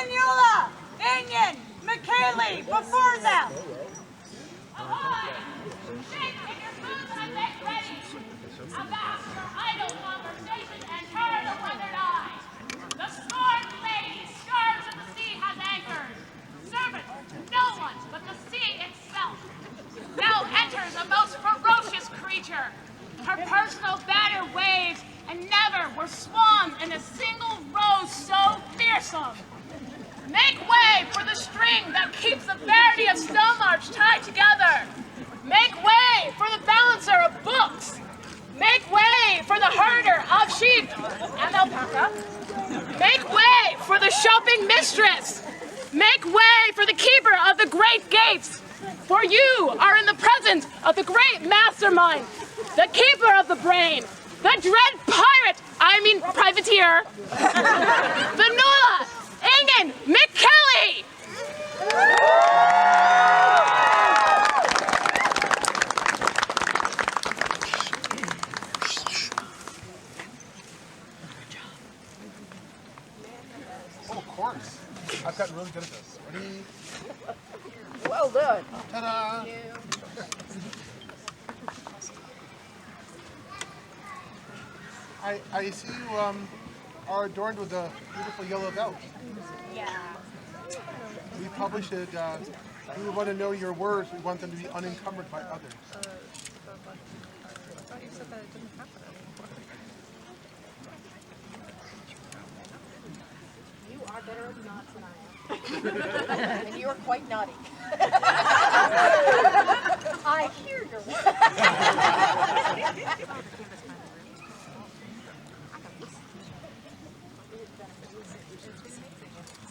Fionnghualla inghen Mhic Cailleagh before them. Ahoy! Shake in your boots and make ready! Avast your idle conversation and turn a withered eye! The scorned lady, scourge of the sea, has anchored. Servant, no one but the sea itself. Now enters a most ferocious creature. Her personal banner waves, and never were swans in a single row so fearsome. Make way for the string that keeps the Barony of Stonemarche tied together. Make way for the balancer of books. Make way for the herder of sheep and alpaca. Make way for the shopping mistress. Make way for the keeper of the great gates. For you are in the presence of the great mastermind, the keeper of the brain, the dread privateer, Fionnghualla inghen Mhic Cailleagh. Oh, of course. I've gotten really good at this. Ready? Well done. Ta-da! I see you are adorned with a beautiful yellow belt. Yeah. We published it. We want to know your words. We want them to be unencumbered by others. I thought you said that it didn't happen anymore. You are better at knots than I am. And you are quite naughty. I hear your words.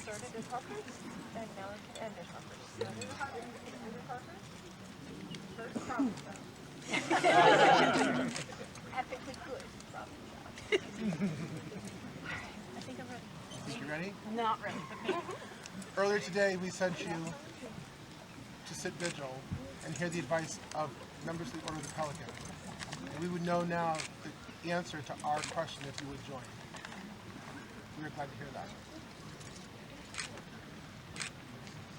Started as Harper, and now it ended Harper. Started as Harper, ended Harper. First problem. Epically good problem. I think I'm ready. You ready? Not ready. Earlier today, we sent you to sit vigil and hear the advice of members of the Order of the Pelican. And we would know now the answer to our question if you would join. We are glad to hear that.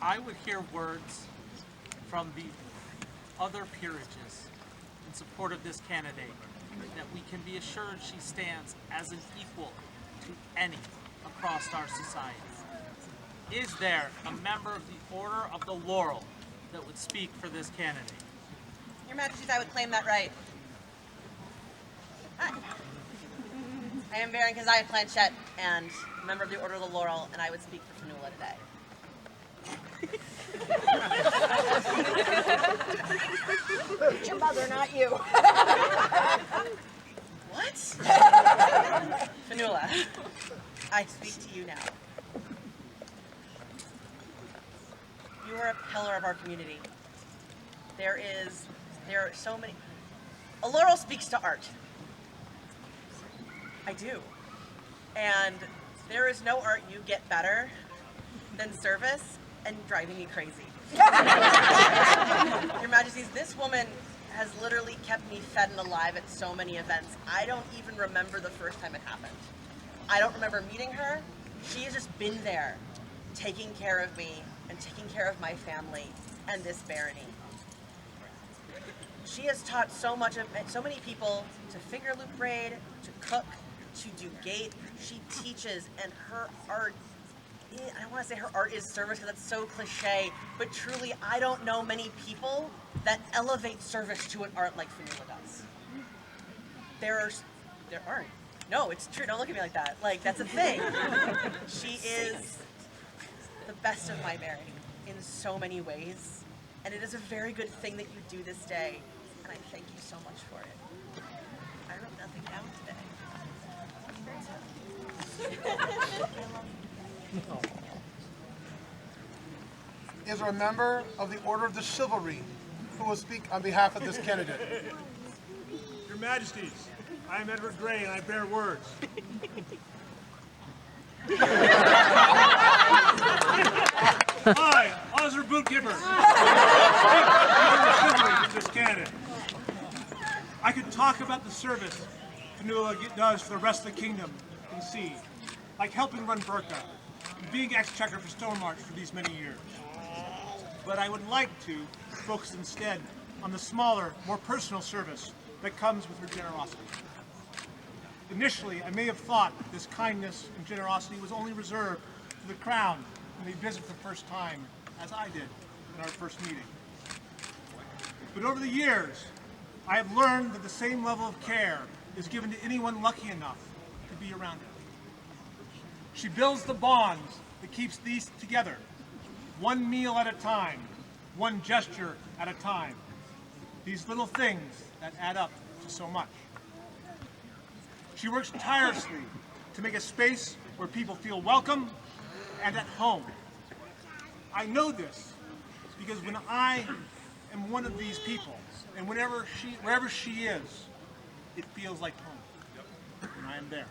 I would hear words from the other peerages in support of this candidate that we can be assured she stands as an equal to any across our society. Is there a member of the Order of the Laurel that would speak for this candidate? Your Majesties, I would claim that right. Hi. I am Baron Kazai of Planchet and a member of the Order of the Laurel, and I would speak for Fionnghualla today. It's your mother, not you. What? Fionnghualla, I speak to you now. You are a pillar of our community. There are so many. A laurel speaks to art. I do. And there is no art you get better than service and driving me crazy. Your Majesties, this woman has literally kept me fed and alive at so many events. I don't even remember the first time it happened. I don't remember meeting her. She has just been there, taking care of me and taking care of my family and this barony. She has taught so many people to finger loop braid, to cook, to do gate. She teaches, and her art, I don't want to say her art is service because that's so cliche, but truly I don't know many people that elevate service to an art like Fionnghualla does. There aren't. No, it's true. Don't look at me like that. Like, that's a thing. She is the best of my barony in so many ways, and it is a very good thing that you do this day, and I thank you so much for it. I wrote nothing down today. Is there a member of the Order of the Chivalry who will speak on behalf of this candidate? Your Majesties, I am Edward Grey and I bear words. Hi, Osler Bootgiver. This candidate. I could talk about the service Fionnghualla does for the rest of the kingdom and see, like helping run Burka, the big exchequer for Stonemarche for these many years. But I would like to focus instead on the smaller, more personal service that comes with her generosity. Initially, I may have thought that this kindness and generosity was only reserved to the crown when they visit the first time, as I did in our first meeting. But over the years, I have learned that the same level of care is given to anyone lucky enough to be around her. She builds the bonds that keeps these together, one meal at a time, one gesture at a time. These little things that add up to so much. She works tirelessly to make a space where people feel welcome and at home. I know this because when I am one of these people, and wherever she is, it feels like home when I am there.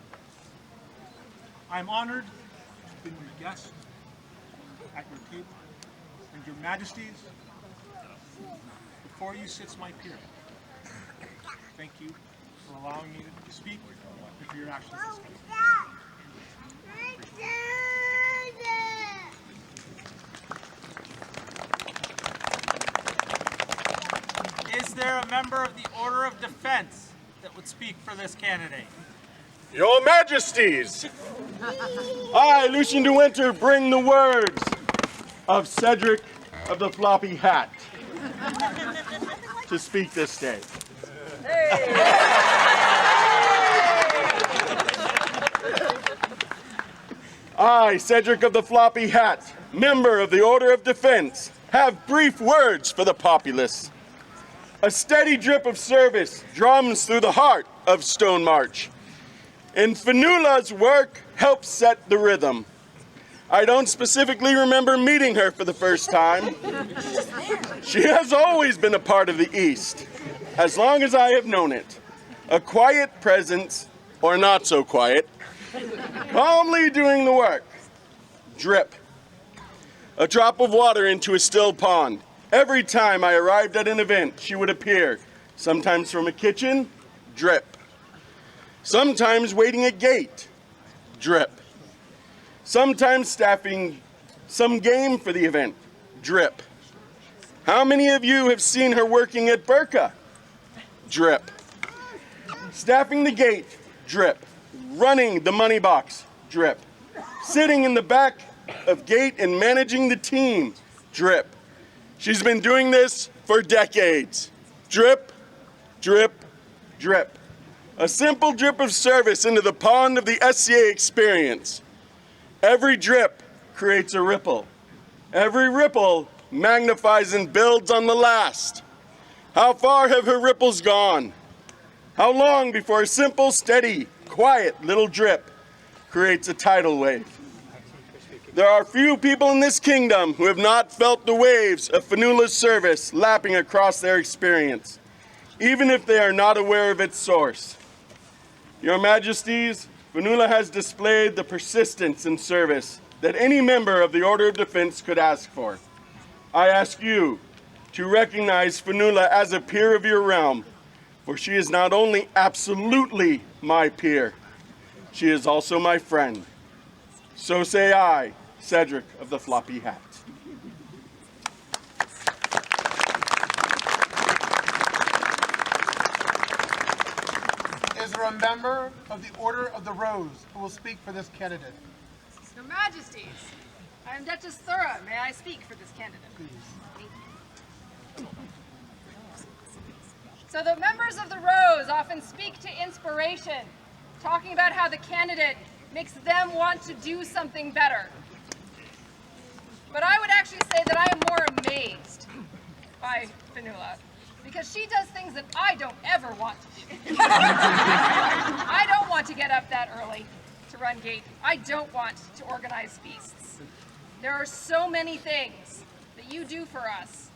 I am honored to have been your guest at your table, and your majesties, before you sits my peer. Thank you for allowing me to speak and for your actions this day. Is there a member of the Order of Defense that would speak for this candidate? Your Majesties, I, Lucian de Winter, bring the words of Cedric of the floppy hat to speak this day. I, Cedric of the floppy hat, member of the Order of Defense, have brief words for the populace. A steady drip of service drums through the heart of Stonemarche. And Fionnghualla's work helps set the rhythm. I don't specifically remember meeting her for the first time. She has always been a part of the East, as long as I have known it. A quiet presence, or not so quiet, calmly doing the work. Drip. A drop of water into a still pond. Every time I arrived at an event, she would appear, sometimes from a kitchen, drip. Sometimes waiting a gate, drip. Sometimes staffing some game for the event, drip. How many of you have seen her working at Burka? Drip. Staffing the gate, drip. Running the money box, drip. Sitting in the back of gate and managing the team, drip. She's been doing this for decades. Drip, drip, drip. A simple drip of service into the pond of the SCA experience. Every drip creates a ripple. Every ripple magnifies and builds on the last. How far have her ripples gone? How long before a simple, steady, quiet little drip creates a tidal wave? There are few people in this kingdom who have not felt the waves of Fionnghualla's service lapping across their experience, even if they are not aware of its source. Your Majesties, Fionnghualla has displayed the persistence and service that any member of the Order of Defense could ask for. I ask you to recognize Fionnghualla as a peer of your realm, for she is not only absolutely my peer, she is also my friend. So say I, Cedric of the floppy hat. Is there a member of the Order of the Rose who will speak for this candidate? Your Majesties, I am Duchess Thura. May I speak for this candidate? Please. Thank you. So the members of the Rose often speak to inspiration, talking about how the candidate makes them want to do something better. But I would actually say that I am more amazed by Fionnghualla, because she does things that I don't ever want to do. I don't want to get up that early to run gate. I don't want to organize feasts. There are so many things that you do for us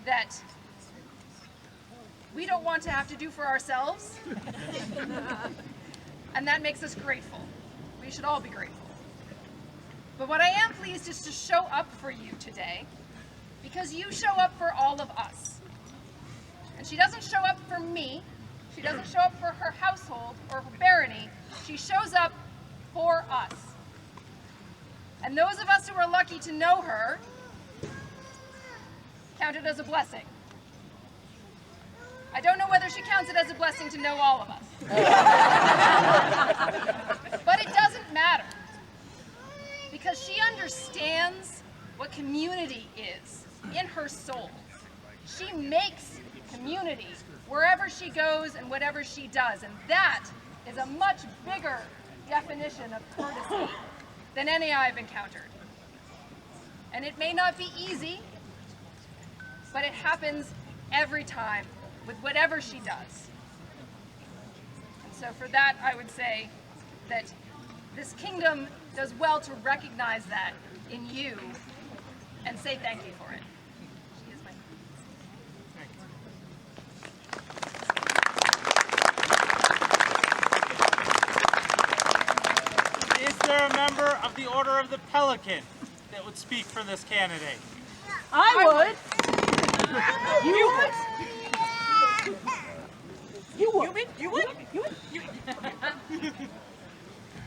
that we don't want to have to do for ourselves. And that makes us grateful. We should all be grateful. But what I am pleased is to show up for you today, because you show up for all of us. And she doesn't show up for me, she doesn't show up for her household or for Barony, she shows up for us. And those of us who are lucky to know her count it as a blessing. I don't know whether she counts it as a blessing to know all of us. But it doesn't matter, because she understands what community is in her soul. She makes community wherever she goes and whatever she does, and that is a much bigger definition of courtesy than any I've encountered. And it may not be easy, but it happens every time with whatever she does. And so for that, I would say that this kingdom does well to recognize that in you and say thank you for it. She is my Is there a member of the Order of the Pelican that would speak for this candidate? I would. You would? You would. You would? You would?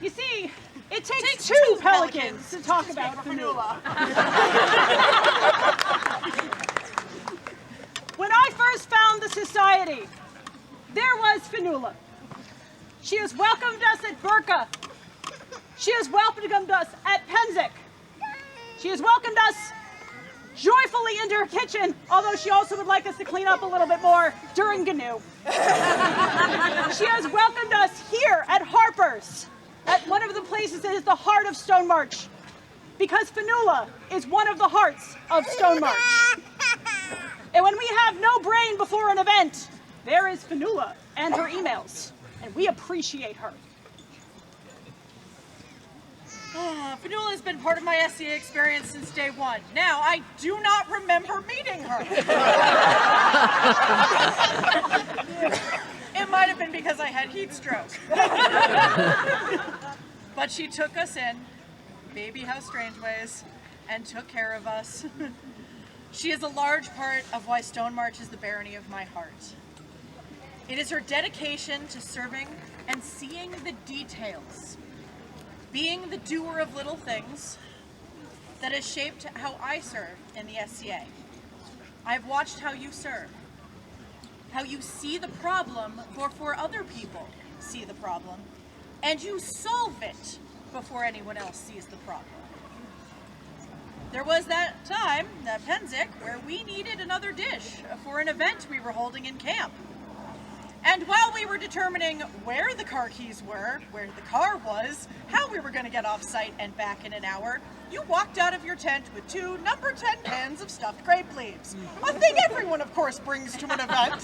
You see, it takes two pelicans to talk about Fionnghualla. When I first found the society, there was Fionnghualla. She has welcomed us at Burka. She has welcomed us at Penzig. She has welcomed us joyfully into her kitchen, although she also would like us to clean up a little bit more during GNU. She has welcomed us here at Harper's, at one of the places that is the heart of Stonemarche, because Fionnghualla is one of the hearts of Stonemarche. And when we have no brain before an event, there is Fionnghualla and her emails, and we appreciate her. Fionnghualla has been part of my SCA experience since day one. Now, I do not remember meeting her. It might have been because I had heat stroke. But she took us in, baby how strange ways, and took care of us. She is a large part of why Stonemarche is the barony of my heart. It is her dedication to serving and seeing the details, being the doer of little things, that has shaped how I serve in the SCA. I've watched how you serve, how you see the problem before other people see the problem, and you solve it before anyone else sees the problem. There was that time, that Penzig, where we needed another dish for an event we were holding in camp. And while we were determining where the car keys were, where the car was, how we were going to get off site and back in an hour, you walked out of your tent with 2 number 10 cans of stuffed grape leaves. A thing everyone, of course, brings to an event.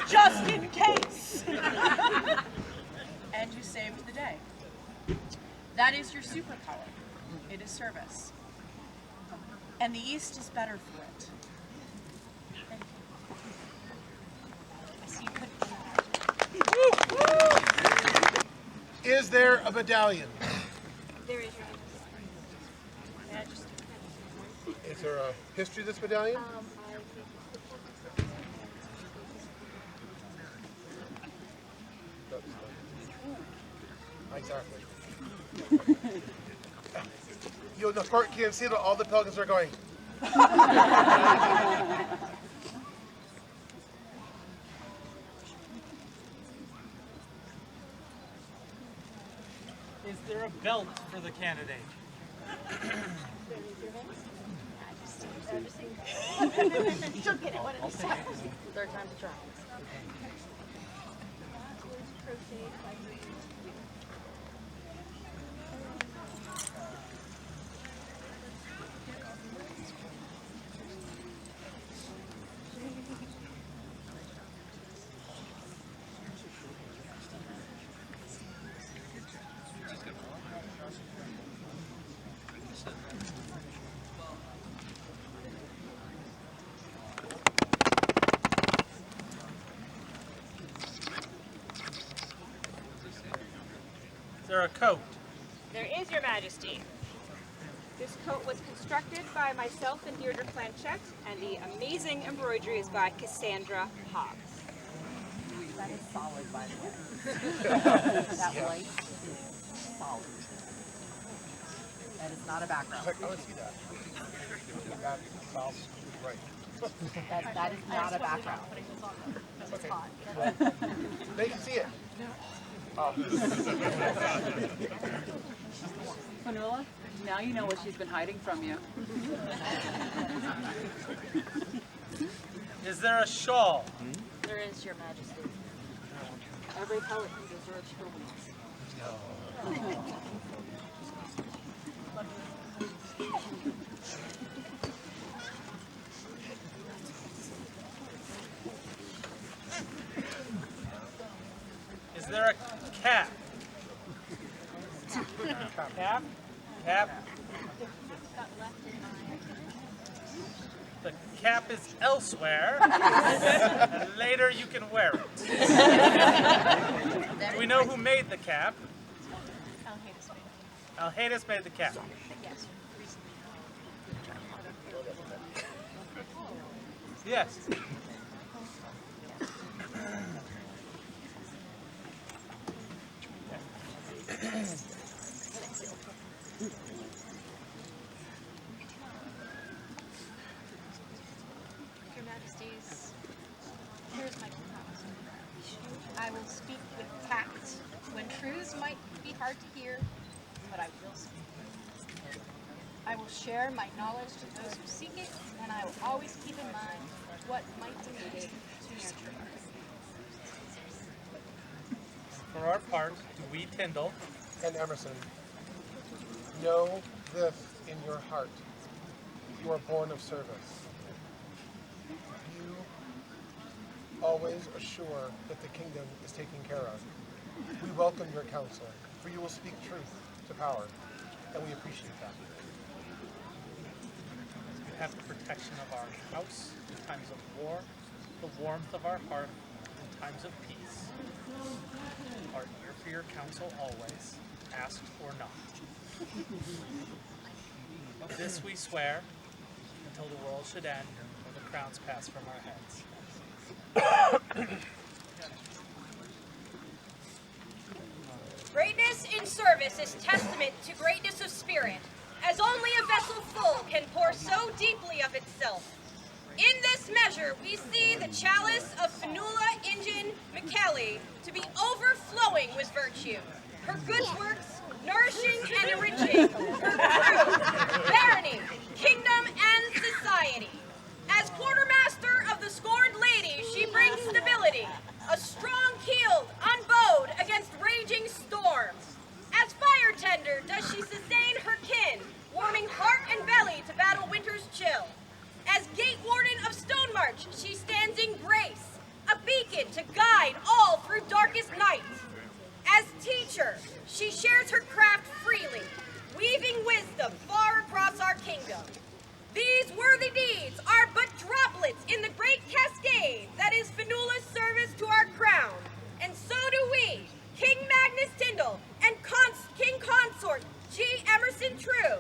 Just in case. And you saved the day. That is your superpower. It is service. And the East is better for it. Is there a medallion? There is your Majesty. Is there a history of this medallion? Exactly. You know, Court can see that all the pelicans are going. Is there a belt for the candidate? She'll get it one of these times. Third time to try. Is there a coat? There is, Your Majesty. This coat was constructed by myself and Deirdre Planchet, and the amazing embroidery is by Cassandra Hobbs. That is solid, by the way. That white. solid. That is not a background. Like, I want to see that. That sounds right. That is not a background. Okay. They can see it. Fionnghualla, now you know what she's been hiding from you. Is there a shawl? There is, Your Majesty. Every Pelican deserves her wings. Is there a cap? Cap? Cap? The cap is elsewhere, and later you can wear it. Do we know who made the cap? Alhades made the cap. Yes. Your Majesties, here's my promise. I will speak with tact when truths might be hard to hear, but I will speak. I will share my knowledge to those who seek it, and I will always keep in mind what might be needed to nurture it. For our part, do we, Tyndall, And Emerson, know this in your heart. You are born of service. You always assure that the kingdom is taken care of. We welcome your counsel, for you will speak truth to power, and we appreciate that. we have the protection of our house in times of war, the warmth of our hearth in times of peace. Our ear for your counsel always, asked or not. This we swear until the world should end or the crowns pass from our heads. Greatness in service is testament to greatness of spirit, as only a vessel full can pour so deeply of itself. In this measure, we see the chalice of Fionnghualla inghen Mhic Cailleagh to be overflowing with virtue. Her good works, nourishing and enriching her crew, barony, kingdom, and society. As quartermaster of the scorned lady, she brings stability, a strong keel unbowed against raging storms. As fire tender does she sustain her kin, warming heart and belly to battle winter's chill. As gate warden of Stonemarche, she stands in grace, a beacon to guide all through darkest nights. As teacher, she shares her craft freely, weaving wisdom far across our kingdom. These worthy deeds are but droplets in the great cascade that is Fionnghualla's service to our crown. And so do we, King Magnus Tyndall and King Consort G. Emerson True,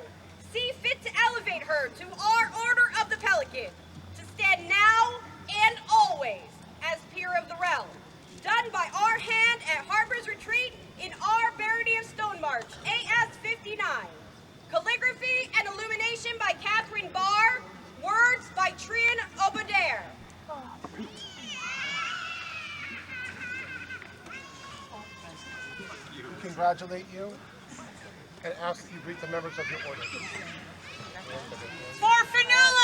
see fit to elevate her to our Order of the Pelican, to stand now and always as peer of the realm. Done by our hand at Harper's retreat in our Barony of Stonemarche, AS 59. Calligraphy and illumination by Catherine Barr. Words by Trian Obadair. We congratulate you and ask that you greet the members of your order. For Fionnghualla